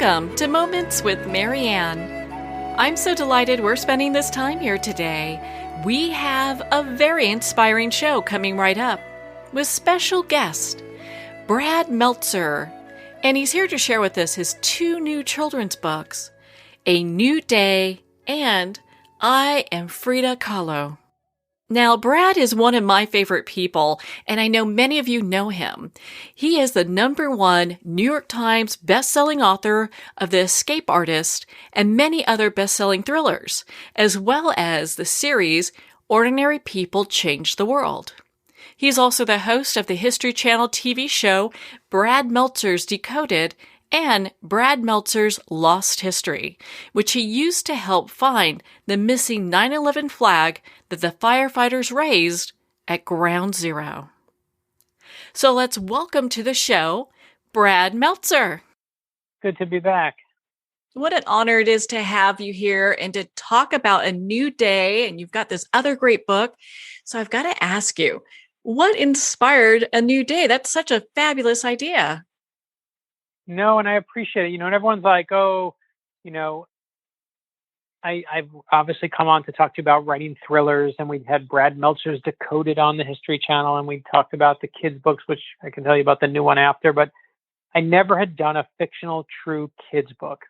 Welcome to Moments with Marianne. I'm so delighted we're spending this time here today. We have a very inspiring show coming right up with special guest, Brad Meltzer. And he's here to share with us his two new children's books, A New Day and I Am Frida Kahlo. Now, Brad is one of my favorite people, and I know many of you know him. He is the #1 New York Times best-selling author of The Escape Artist and many other best-selling thrillers, as well as the series Ordinary People Change the World. He's also the host of the History Channel TV show Brad Meltzer's Decoded and Brad Meltzer's Lost History, which he used to help find the missing 9/11 flag that the firefighters raised at Ground Zero. So let's welcome to the show, Brad Meltzer. Good to be back. What an honor it is to have you here and to talk about A New Day. And you've got this other great book. So I've got to ask you, what inspired A New Day? That's such a fabulous idea. No, and I appreciate it. And everyone's like, I've obviously come on to talk to you about writing thrillers, and we had Brad Meltzer's Decoded on the History Channel, and we talked about the kids' books, which I can tell you about the new one after, but I never had done a fictional, true kids' book.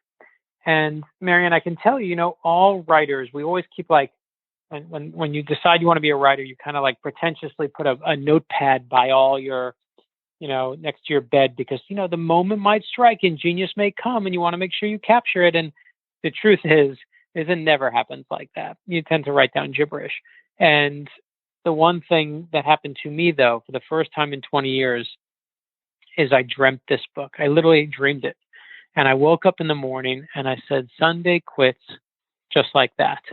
And Marianne, I can tell you, all writers, we always keep when you decide you want to be a writer, you kind of pretentiously put a notepad by all your next to your bed because, the moment might strike and genius may come and you want to make sure you capture it. And the truth is it never happens like that. You tend to write down gibberish. And the one thing that happened to me, though, for the first time in 20 years, is I dreamt this book. I literally dreamed it. And I woke up in the morning and I said, Sunday quits, just like that.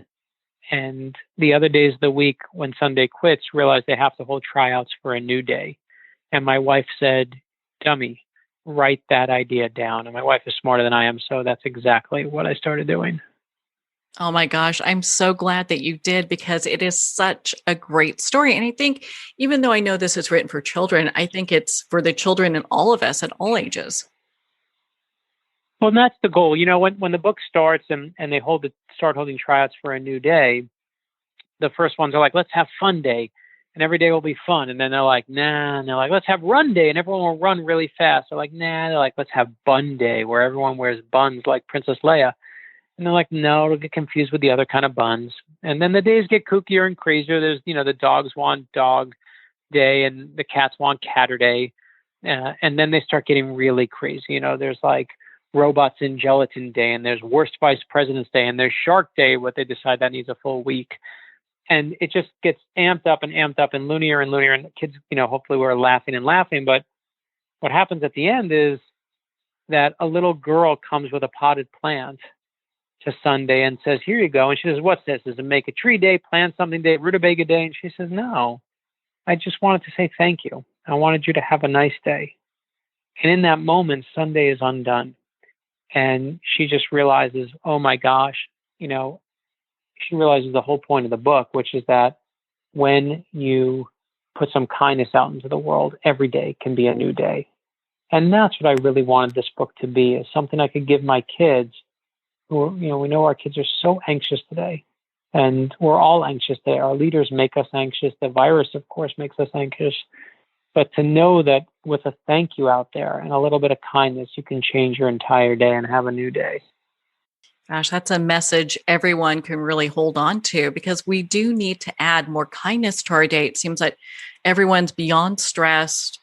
And the other days of the week when Sunday quits, realized they have to hold tryouts for a new day. And my wife said, dummy, write that idea down. And my wife is smarter than I am, so that's exactly what I started doing. Oh my gosh, I'm so glad that you did because it is such a great story. And I think, even though I know this is written for children, I think it's for the children and all of us at all ages. Well, and that's the goal. When the book starts and they start holding tryouts for A New Day, the first ones are like, let's have fun day. And every day will be fun. And then they're like, nah. And they're like, let's have run day. And everyone will run really fast. They're like, nah. They're like, let's have bun day, where everyone wears buns like Princess Leia. And they're like, no, it'll get confused with the other kind of buns. And then the days get kookier and crazier. There's, the dogs want dog day and the cats want catter day. And then they start getting really crazy. There's robots in gelatin day, and there's worst vice president's day, and there's shark day, what they decide that needs a full week. And it just gets amped up and loonier and loonier. And the kids, hopefully we're laughing and laughing. But what happens at the end is that a little girl comes with a potted plant to Sunday and says, here you go. And she says, what's this? Is it make a tree day, plant something day, rutabaga day? And she says, no, I just wanted to say thank you. I wanted you to have a nice day. And in that moment, Sunday is undone. And she just realizes, oh my gosh, she realizes the whole point of the book, which is that when you put some kindness out into the world, every day can be a new day. And that's what I really wanted this book to be, is something I could give my kids who, we know our kids are so anxious today, and we're all anxious today. Our leaders make us anxious. The virus, of course, makes us anxious. But to know that with a thank you out there and a little bit of kindness, you can change your entire day and have a new day. Gosh, that's a message everyone can really hold on to, because we do need to add more kindness to our day. It seems like everyone's beyond stressed,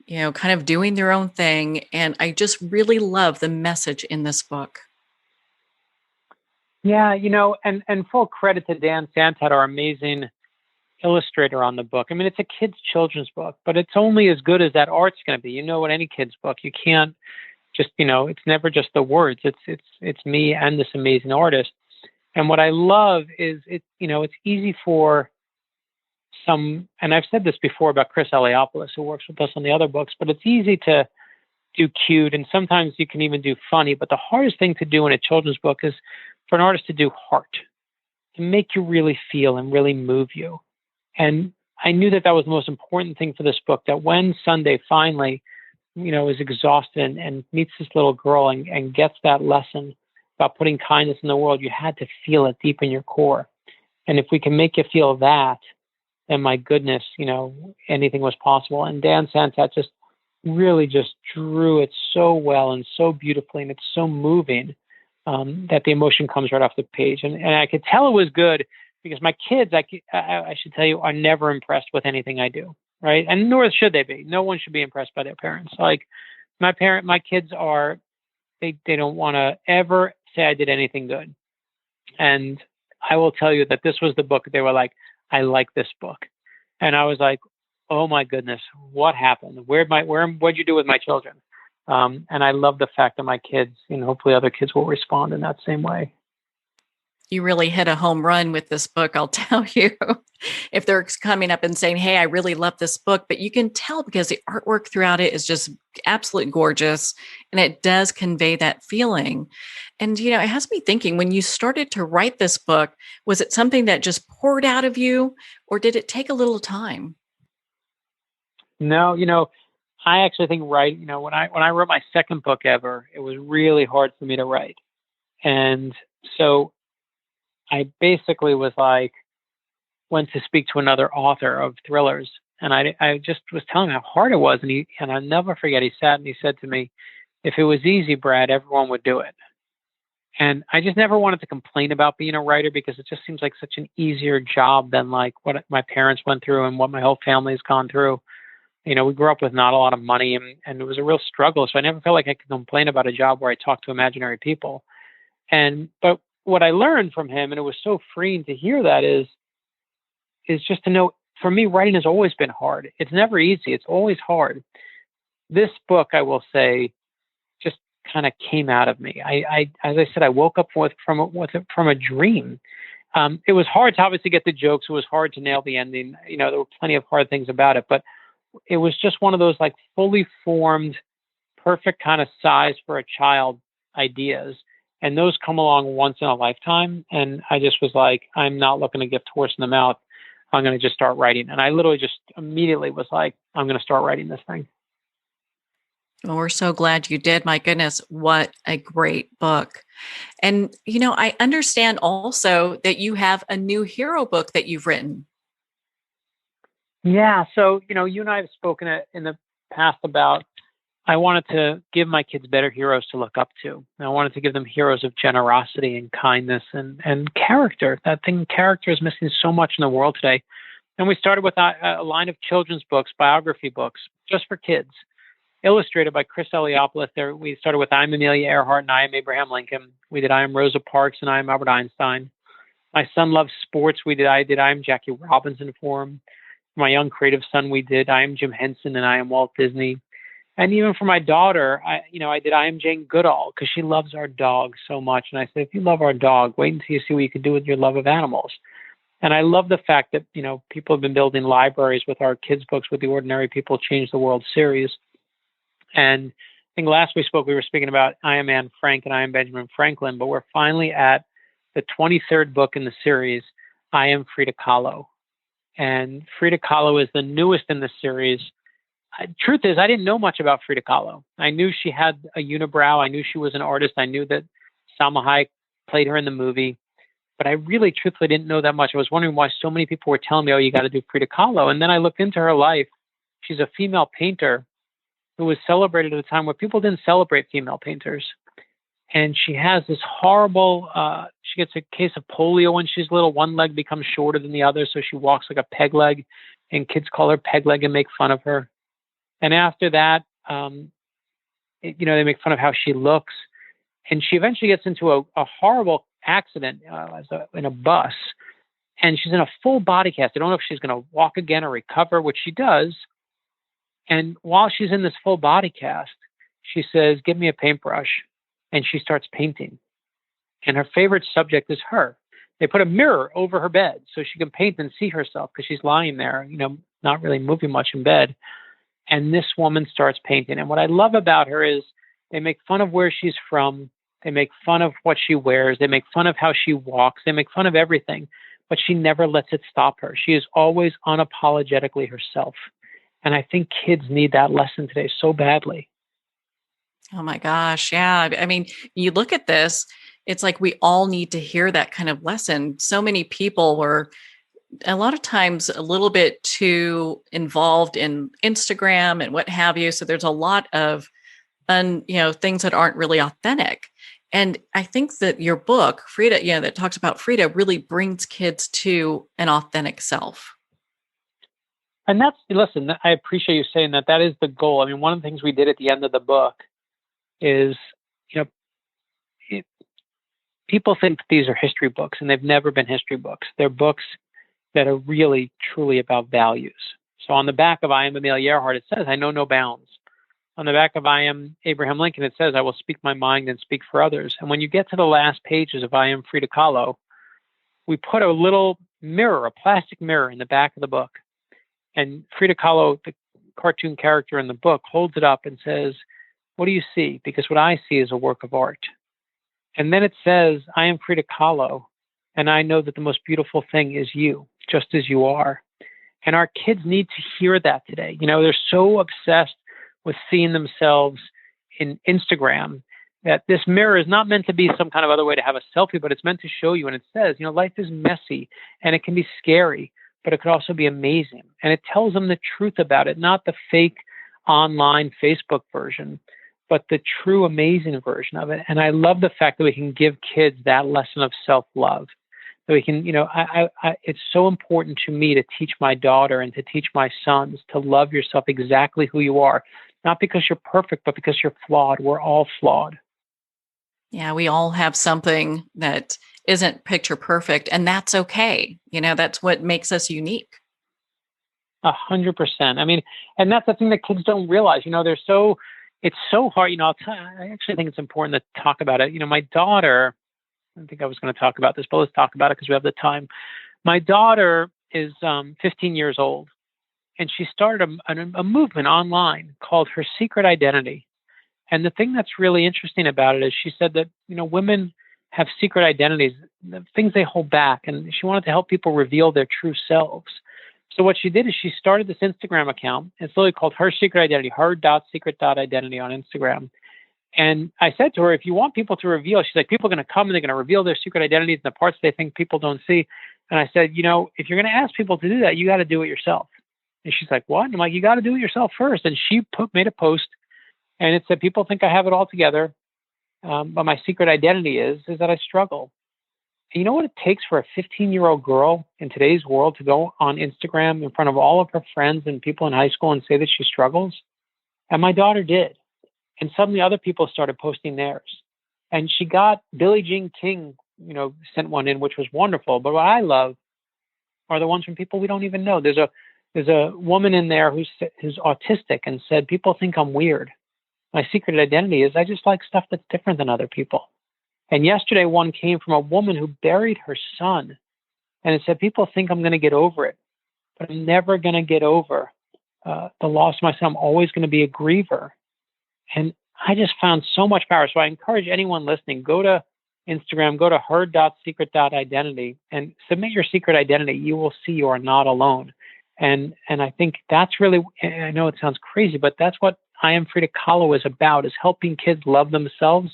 kind of doing their own thing. And I just really love the message in this book. Yeah, and full credit to Dan Santat, our amazing illustrator on the book. I mean, it's a kid's children's book, but it's only as good as that art's going to be. With any kid's book, you can't just, it's never just the words. It's me and this amazing artist. And what I love is it's easy for some, and I've said this before about Chris Eliopoulos, who works with us on the other books, but it's easy to do cute, and sometimes you can even do funny. But the hardest thing to do in a children's book is for an artist to do heart, to make you really feel and really move you. And I knew that was the most important thing for this book, that when Sunday finally is exhausted and meets this little girl and gets that lesson about putting kindness in the world, you had to feel it deep in your core. And if we can make you feel that, then my goodness, anything was possible. And Dan Santat just really just drew it so well and so beautifully, and it's so moving that the emotion comes right off the page. And I could tell it was good because my kids, I should tell you, are never impressed with anything I do, right? And nor should they be. No one should be impressed by their parents. Like my kids are, they don't want to ever say I did anything good. And I will tell you that this was the book. They were like, I like this book. And I was like, oh my goodness, what happened? What'd you do with my children? And I love the fact that my kids, hopefully other kids will respond in that same way. You really hit a home run with this book, I'll tell you. If they're coming up and saying, hey, I really love this book, but you can tell because the artwork throughout it is just absolutely gorgeous. And it does convey that feeling. And, it has me thinking, when you started to write this book, was it something that just poured out of you, or did it take a little time? No, I actually think when I wrote my second book ever, it was really hard for me to write. And so I basically was like, went to speak to another author of thrillers. And I just was telling him how hard it was. And I'll never forget, he sat and he said to me, if it was easy, Brad, everyone would do it. And I just never wanted to complain about being a writer because it just seems like such an easier job than like what my parents went through and what my whole family has gone through. We grew up with not a lot of money and it was a real struggle. So I never felt like I could complain about a job where I talked to imaginary people. But what I learned from him, and it was so freeing to hear that, is just to know, for me, writing has always been hard. It's never easy. It's always hard. This book, I will say, just kind of came out of me. As I said, I woke up from a dream. It was hard to obviously get the jokes. It was hard to nail the ending. There were plenty of hard things about it, but it was just one of those like fully formed, perfect kind of size for a child ideas. And those come along once in a lifetime. And I just was like, I'm not looking to gift horse in the mouth. I'm going to just start writing. And I literally just immediately was like, I'm going to start writing this thing. Well, we're so glad you did. My goodness, what a great book. And, I understand also that you have a new hero book that you've written. Yeah. So, you and I have spoken in the past about, I wanted to give my kids better heroes to look up to. And I wanted to give them heroes of generosity and kindness and character. That thing, character, is missing so much in the world today. And we started with a line of children's books, biography books, just for kids, illustrated by Chris Eliopoulos. There, we started with I Am Amelia Earhart and I Am Abraham Lincoln. We did I Am Rosa Parks and I Am Albert Einstein. My son loves sports. I Am Jackie Robinson for him. For my young creative son, we did I Am Jim Henson and I Am Walt Disney. And even for my daughter, I did I Am Jane Goodall because she loves our dog so much. And I said, if you love our dog, wait until you see what you can do with your love of animals. And I love the fact that, people have been building libraries with our kids' books with the Ordinary People Change the World series. And I think last we spoke, we were speaking about I Am Anne Frank and I Am Benjamin Franklin, but we're finally at the 23rd book in the series, I Am Frida Kahlo. And Frida Kahlo is the newest in the series. Truth is, I didn't know much about Frida Kahlo. I knew she had a unibrow. I knew she was an artist. I knew that Salma Hayek played her in the movie. But I really, truthfully, didn't know that much. I was wondering why so many people were telling me, oh, you got to do Frida Kahlo. And then I looked into her life. She's a female painter who was celebrated at a time where people didn't celebrate female painters. And she has this horrible, she gets a case of polio when she's little. One leg becomes shorter than the other, so she walks like a peg leg. And kids call her peg leg and make fun of her. And after that, they make fun of how she looks. And she eventually gets into a horrible accident in a bus. And she's in a full body cast. I don't know if she's going to walk again or recover, which she does. And while she's in this full body cast, she says, give me a paintbrush. And she starts painting. And her favorite subject is her. They put a mirror over her bed so she can paint and see herself because she's lying there, not really moving much in bed. And this woman starts painting. And what I love about her is they make fun of where she's from. They make fun of what she wears. They make fun of how she walks. They make fun of everything. But she never lets it stop her. She is always unapologetically herself. And I think kids need that lesson today so badly. Oh my gosh. Yeah. I mean, you look at this, it's like we all need to hear that kind of lesson. So many people were a lot of times a little bit too involved in Instagram and what have you. So there's a lot of things that aren't really authentic. And I think that your book, Frida, that talks about Frida really brings kids to an authentic self. And listen, I appreciate you saying that. That is the goal. I mean, one of the things we did at the end of the book is, you know, people think these are history books, and they've never been history books. They're books that are really, truly about values. So on the back of I Am Amelia Earhart, it says, I know no bounds. On the back of I Am Abraham Lincoln, it says, I will speak my mind and speak for others. And when you get to the last pages of I Am Frida Kahlo, we put a little mirror, a plastic mirror in the back of the book. And Frida Kahlo, the cartoon character in the book, holds it up and says, what do you see? Because what I see is a work of art. And then it says, I am Frida Kahlo, and I know that the most beautiful thing is you, just as you are. And our kids need to hear that today. They're so obsessed with seeing themselves in Instagram that this mirror is not meant to be some kind of other way to have a selfie, but it's meant to show you. And it says, life is messy and it can be scary, but it could also be amazing. And it tells them the truth about it, not the fake online Facebook version, but the true amazing version of it. And I love the fact that we can give kids that lesson of self-love. That we can, it's so important to me to teach my daughter and to teach my sons to love yourself exactly who you are, not because you're perfect, but because you're flawed. We're all flawed. Yeah, we all have something that isn't picture perfect, and that's okay. That's what makes us unique. 100%. I mean, and that's the thing that kids don't realize. It's so hard. I actually think it's important to talk about it. My daughter, I think I was going to talk about this, but let's talk about it because we have the time. My daughter is 15 years old, and she started a movement online called Her Secret Identity. And the thing that's really interesting about it is she said that, women have secret identities, the things they hold back, and she wanted to help people reveal their true selves. So what she did is she started this Instagram account. It's literally called Her Secret Identity, her.secret.identity on Instagram. And I said to her, if you want people to reveal, she's like, people are going to come and they're going to reveal their secret identities and the parts they think people don't see. And I said, if you're going to ask people to do that, you got to do it yourself. And she's like, what? And I'm like, you got to do it yourself first. And she made a post, and it said, people think I have it all together, but my secret identity is that I struggle. And you know what it takes for a 15-year-old girl in today's world to go on Instagram in front of all of her friends and people in high school and say that she struggles? And my daughter did. And suddenly other people started posting theirs. And she got Billie Jean King, sent one in, which was wonderful. But what I love are the ones from people we don't even know. There's a woman in there who's autistic and said, people think I'm weird. My secret identity is I just like stuff that's different than other people. And yesterday, one came from a woman who buried her son. And it said, people think I'm going to get over it, but I'm never going to get over the loss of my son. I'm always going to be a griever. And I just found so much power. So I encourage anyone listening, go to Instagram, go to her.secret.identity and submit your secret identity. You will see you are not alone. And I think that's really, I know it sounds crazy, but that's what I Am Frida Kahlo is about, is helping kids love themselves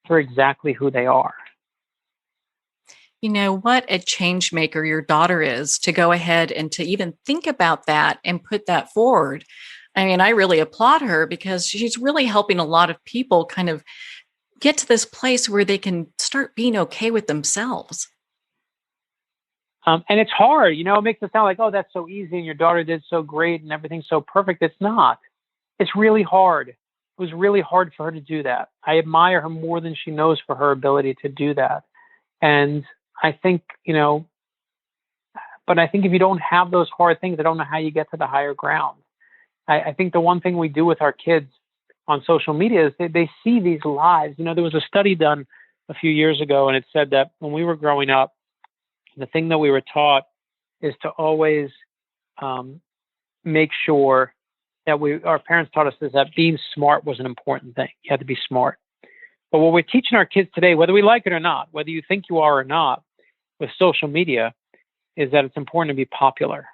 for exactly who they are. What a change maker your daughter is to go ahead and to even think about that and put that forward. I mean, I really applaud her because she's really helping a lot of people kind of get to this place where they can start being okay with themselves. And it's hard, it makes it sound like, oh, that's so easy and your daughter did so great and everything's so perfect. It's not. It's really hard. It was really hard for her to do that. I admire her more than she knows for her ability to do that. And I think, but I think if you don't have those hard things, I don't know how you get to the higher ground. I think the one thing we do with our kids on social media is they see these lives. There was a study done a few years ago, and it said that when we were growing up, the thing that we were taught is to always make sure that our parents taught us is that being smart was an important thing. You had to be smart. But what we're teaching our kids today, whether we like it or not, whether you think you are or not, with social media, is that it's important to be popular.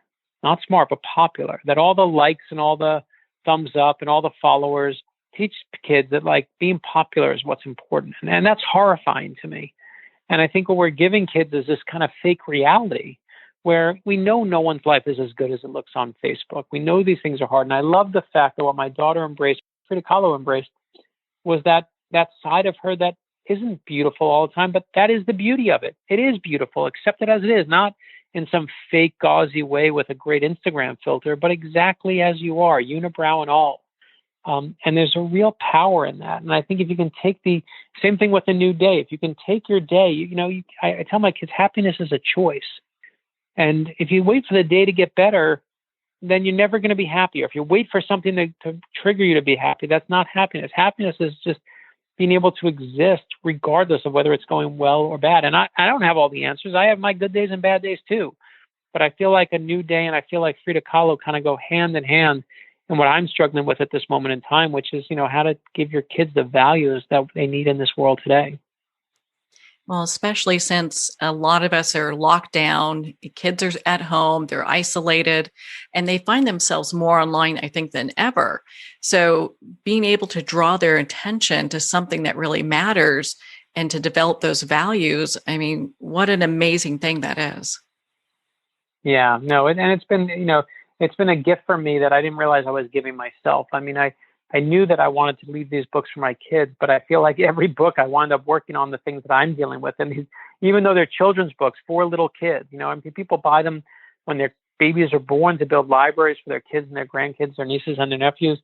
not smart, but popular, that all the likes and all the thumbs up and all the followers teach kids that like being popular is what's important. And that's horrifying to me. And I think what we're giving kids is this kind of fake reality where we know no one's life is as good as it looks on Facebook. We know these things are hard. And I love the fact that what my daughter embraced, Frida Kahlo embraced, was that side of her that isn't beautiful all the time, but that is the beauty of it. It is beautiful, accept it as it is, not in some fake gauzy way with a great Instagram filter, but exactly as you are, unibrow and all. And there's a real power in that. And I think if you can take the same thing with a new day, if you can take your day, I tell my kids, happiness is a choice. And if you wait for the day to get better, then you're never going to be happy. Or if you wait for something to trigger you to be happy, that's not happiness. Happiness is just being able to exist regardless of whether it's going well or bad. And I don't have all the answers. I have my good days and bad days too. But I feel like a new day and I feel like Frida Kahlo kind of go hand in hand in what I'm struggling with at this moment in time, which is, how to give your kids the values that they need in this world today. Well, especially since a lot of us are locked down, kids are at home, they're isolated, and they find themselves more online, I think, than ever. So being able to draw their attention to something that really matters and to develop those values, I mean, what an amazing thing that is. Yeah, no, and it's been, it's been a gift for me that I didn't realize I was giving myself. I mean, I knew that I wanted to leave these books for my kids, but I feel like every book I wound up working on the things that I'm dealing with. And even though they're children's books for little kids, I mean, people buy them when their babies are born to build libraries for their kids and their grandkids, their nieces and their nephews.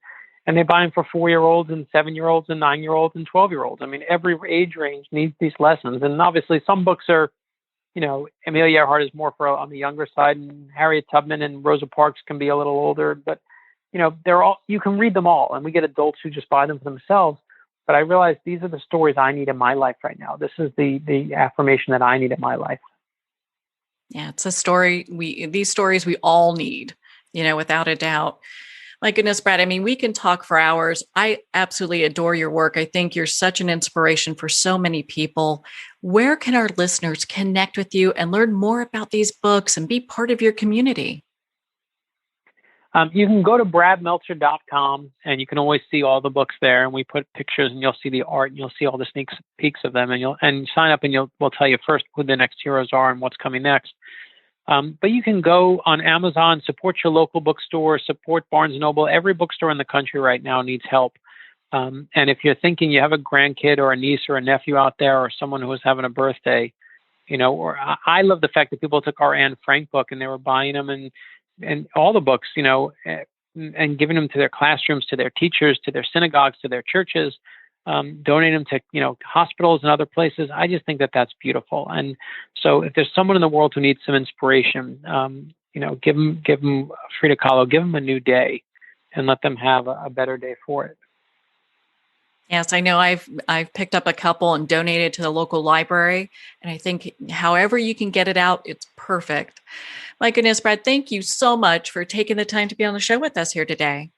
And they buy them for 4-year-olds and 7-year-olds and 9-year-olds and 12-year-olds. I mean, every age range needs these lessons. And obviously some books are, Amelia Earhart is more for on the younger side, and Harriet Tubman and Rosa Parks can be a little older, but they're all, you can read them all, and we get adults who just buy them for themselves. But I realize these are the stories I need in my life right now. This is the affirmation that I need in my life. Yeah, it's a story. These stories we all need, without a doubt. My goodness, Brad, I mean, we can talk for hours. I absolutely adore your work. I think you're such an inspiration for so many people. Where can our listeners connect with you and learn more about these books and be part of your community? You can go to bradmeltzer.com and you can always see all the books there. And we put pictures and you'll see the art and you'll see all the sneak peeks of them. And sign up and we'll tell you first who the next heroes are and what's coming next. But you can go on Amazon, support your local bookstore, support Barnes & Noble. Every bookstore in the country right now needs help. And if you're thinking you have a grandkid or a niece or a nephew out there or someone who is having a birthday, or I love the fact that people took our Anne Frank book and they were buying them and all the books, and giving them to their classrooms, to their teachers, to their synagogues, to their churches, donating them to, hospitals and other places. I just think that that's beautiful. And so if there's someone in the world who needs some inspiration, give them Frida Kahlo, give them a new day and let them have a better day for it. Yes, I know I've picked up a couple and donated to the local library. And I think however you can get it out, it's perfect. My goodness, Brad, thank you so much for taking the time to be on the show with us here today.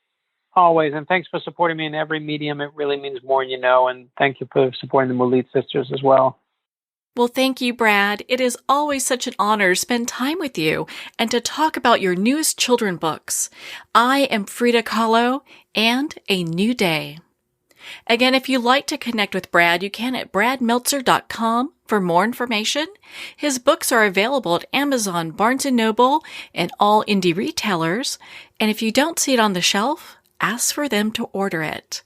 Always. And thanks for supporting me in every medium. It really means more than you know. And thank you for supporting the Mulit sisters as well. Well, thank you, Brad. It is always such an honor to spend time with you and to talk about your newest children books. I am Frida Kahlo and A New Day. Again, if you'd like to connect with Brad, you can at bradmeltzer.com for more information. His books are available at Amazon, Barnes & Noble, and all indie retailers. And if you don't see it on the shelf, ask for them to order it.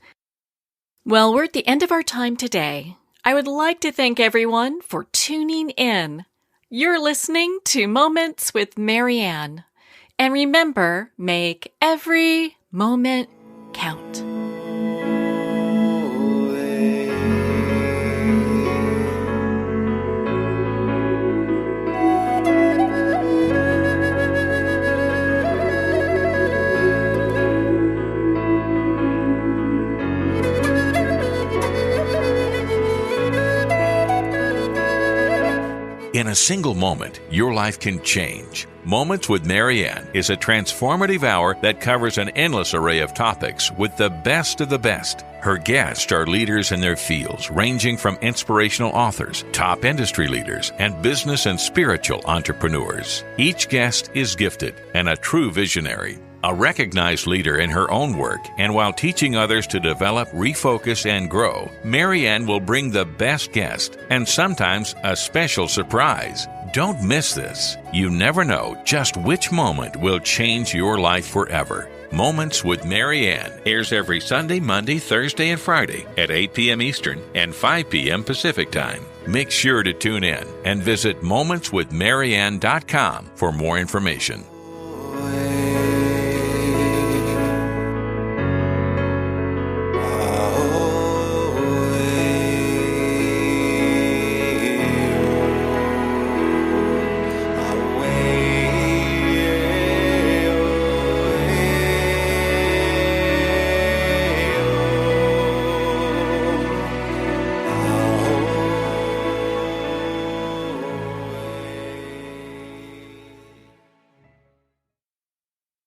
Well, we're at the end of our time today. I would like to thank everyone for tuning in. You're listening to Moments with Marianne. And remember, make every moment count. In a a single moment, your life can change. Moments with Marianne is a transformative hour that covers an endless array of topics with the best of the best. Her guests are leaders in their fields, ranging from inspirational authors, top industry leaders, and business and spiritual entrepreneurs. Each guest is gifted and a true visionary, a recognized leader in her own work, and while teaching others to develop, refocus, and grow, Marianne will bring the best guest and sometimes a special surprise. Don't miss this. You never know just which moment will change your life forever. Moments with Marianne airs every Sunday, Monday, Thursday, and Friday at 8 p.m. Eastern and 5 p.m. Pacific Time. Make sure to tune in and visit momentswithmarianne.com for more information.